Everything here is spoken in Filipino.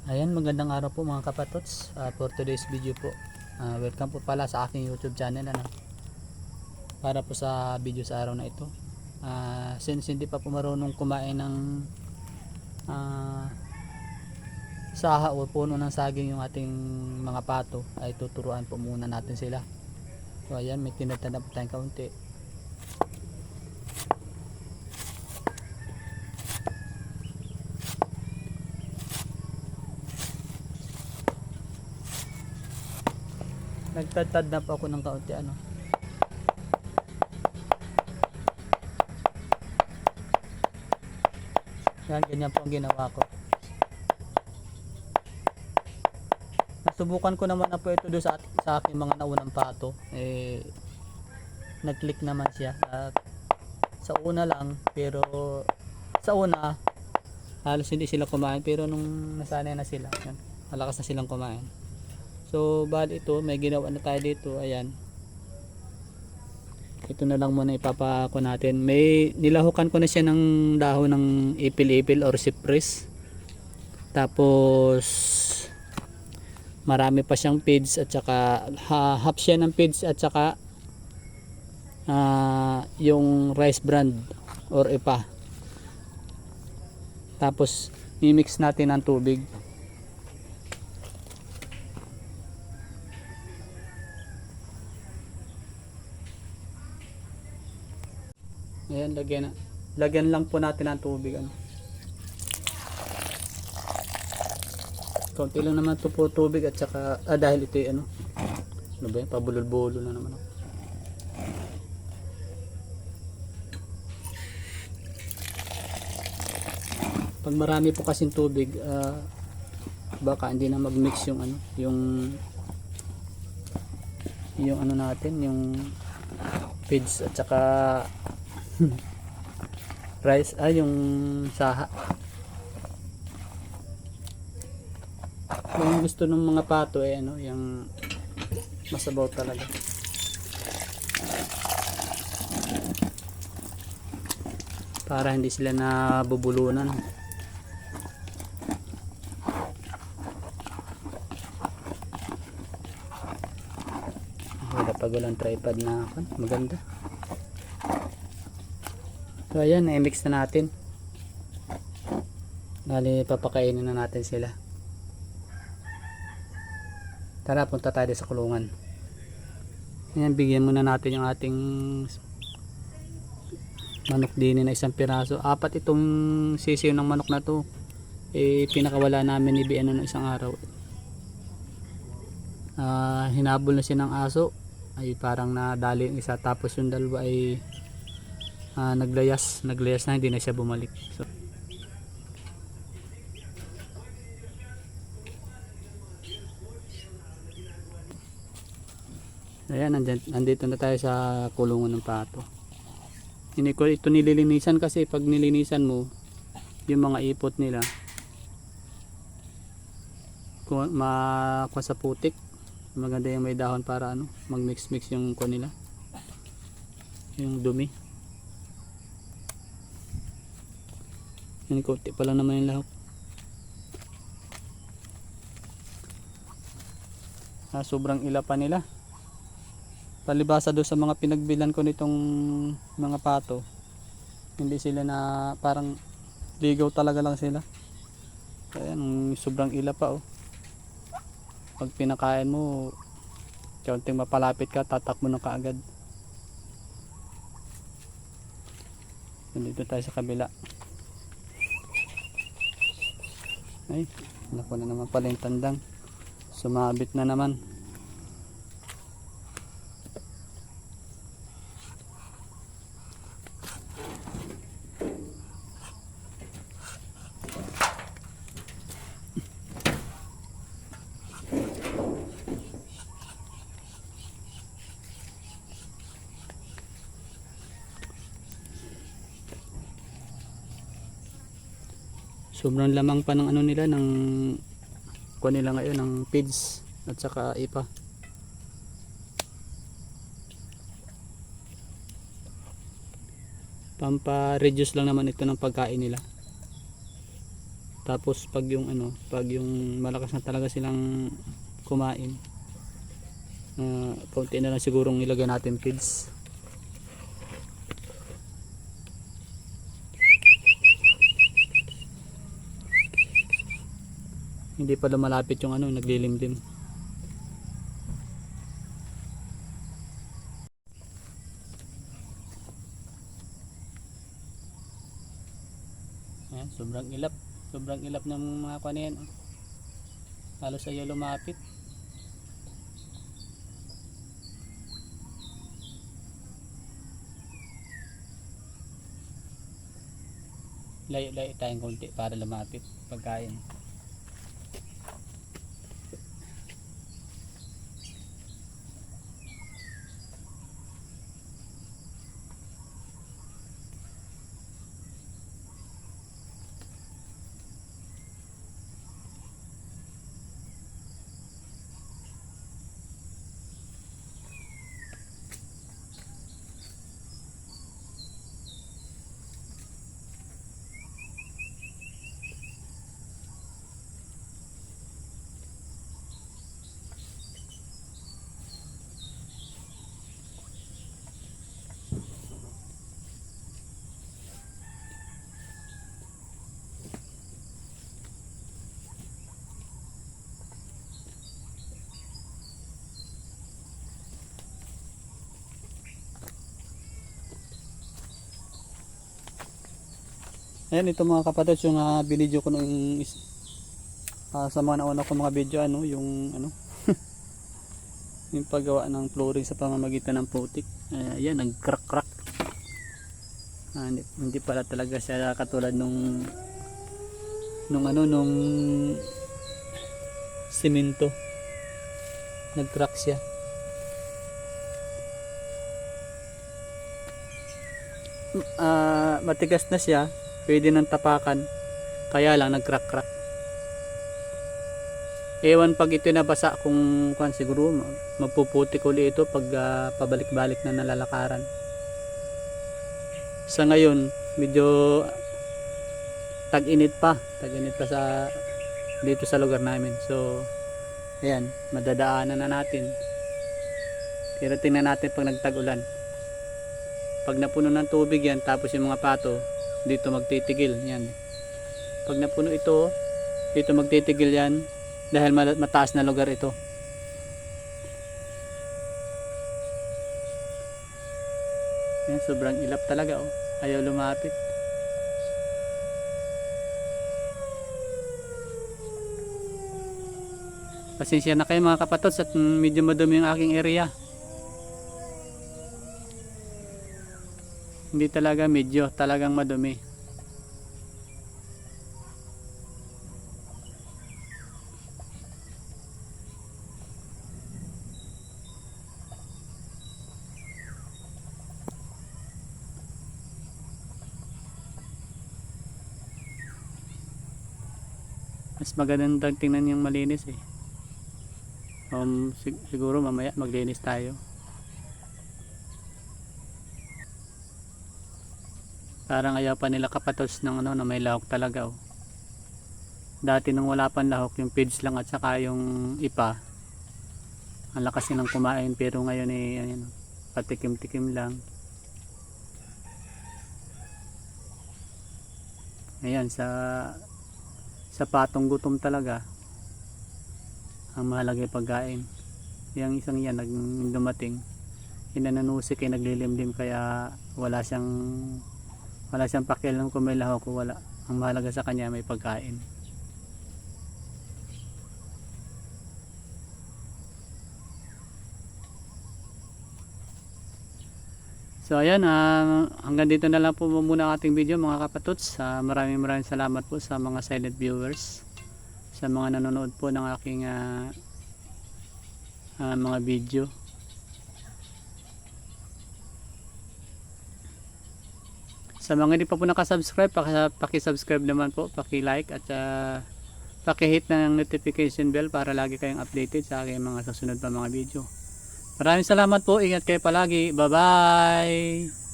Ayan, magandang araw po mga kapatots. For today's video po, welcome po pala sa aking YouTube channel para po sa video sa araw na ito. Since hindi pa po marunong kumain ng saha o puno ng saging yung ating mga pato, ay tuturuan po muna natin sila. So ayan, may tinatanda po tayong kaunti. Nagtatad na po ako ng kaunti Yan, ganyan po ang ginawa ko. Nasubukan ko naman na po ito doon sa aking mga naunang pato. Nag-click naman siya. At sa una lang, pero sa una halos hindi sila kumain, pero nung nasanay na sila, yan, malakas na silang kumain. So bali ito, may ginawa na tayo dito. Ayan, ito na lang muna ipapako natin. May nilahukan ko na siya ng dahon ng ipil-ipil or cypress. Tapos marami pa siyang feeds at saka half siya ng feeds at saka yung rice bran or ipa. Tapos i-mix natin ng tubig. Ayan, lagyan lang po natin ng tubig. Konti lang naman ito po tubig at saka dahil ito ano ba yun, pabulol-bulol na naman ako. Pag marami po kasing tubig, baka hindi na mag-mix yung yung natin, yung feeds at saka rice, yung saha. Yung gusto ng mga pato yung masabaw talaga. Para hindi sila nabubulunan. Wala pag walang tripod na maganda. So ayan, na-mix na natin. Bali, papakainin na natin sila. Tara, punta tayo sa kulungan. Ayan, bigyan muna natin yung ating manok din na isang piraso. 4 itong sisiyo ng manok na to. Pinakawala namin ni BN ng isang araw. Hinabol na siya ng aso. Ay parang nadali yung isa. Tapos yung dalawa ay naglayas na, hindi na siya bumalik. So, ayan, nandito na tayo sa kulungan ng pato. Hindi ko ito nililinisan kasi pag nilinisan mo yung mga ipot nila makuha sa putik. Maganda yung may dahon para mag-mix yung nila, yung dumi. Yan, konti pa lang naman yung lahok. Sobrang ila pa nila. Palibasa doon sa mga pinagbilan ko nitong mga pato, hindi sila na parang ligaw talaga lang sila. Ayan, sobrang ila pa Pag pinakain mo, kaunting mapalapit ka, tatak mo na kaagad. Nandito tayo sa kabila. Ay, naku na naman pala yung tandang. Sumabit na naman. Sobrang lamang pa ng nila, ng kuha nila ngayon, ng feeds at saka ipa. Pampa-reduce lang naman ito ng pagkain nila. Tapos pag yung ano, pag yung malakas na talaga silang kumain, kaunti na lang sigurong ilagay natin feeds. Hindi pa lumalapit yung ano, naglilimlim. Ayan, sobrang ilap ng mga kanyan. Halos ayaw lumapit. Layo-layo tayong konti para lumapit pagkain. Ayan, ito mga kapatid, yung binidyo ko nung sa mga nauna ko mga video, ano, yung ano yung paggawa ng flooring sa pamamagitan ng putik. Ayan, nag-crack. Hindi pala talaga siya katulad nung simento. Nag-crack siya. Matigas na siya, pwede nang tapakan, kaya lang nag-crack. Ewan pag ito nabasa kung siguro mapuputik uli ito pag pabalik-balik na nalalakaran. Sa ngayon medyo tag-init pa sa dito sa lugar namin. So ayan, madadaanan na natin. Pero tingnan natin pag nagtag-ulan. Pag napuno ng tubig yan, tapos yung mga pato dito magtitigil yan. Pag napuno ito, dito magtitigil yan dahil mataas na lugar ito. Yan, sobrang ilap talaga, oh. Ayaw lumapit. Pasensya na kayo mga kapatods at medyo madumi yung aking area. Hindi talaga medyo, talagang madumi. Mas magandang tingnan yung malinis eh. Siguro mamaya maglinis tayo. Parang ayaw pa nila kapatods ng ano na may lahok talaga, oh. Dati nung wala pang lahok, yung feeds lang at saka yung ipa, ang lakas nilang kumain, pero ngayon eh ayan, patikim-tikim lang. Ayan, sa patong gutom talaga ang mahalaga yung pagkain. Yung isang yan dumating, inananusik ay naglilimlim, kaya wala siyang pakialam kung may lahok o wala. Ang mahalaga sa kanya may pagkain. So ayan, hanggang dito na lang po muna ang ating video mga kapatods. Maraming salamat po sa mga silent viewers, sa mga nanonood po ng aking mga video. Sa mga hindi pa po nakasubscribe, paki-subscribe naman po, paki-like at paki-hit ng notification bell para lagi kayong updated sa aking mga susunod pa mga video. Maraming salamat po, ingat kayo palagi, bye bye.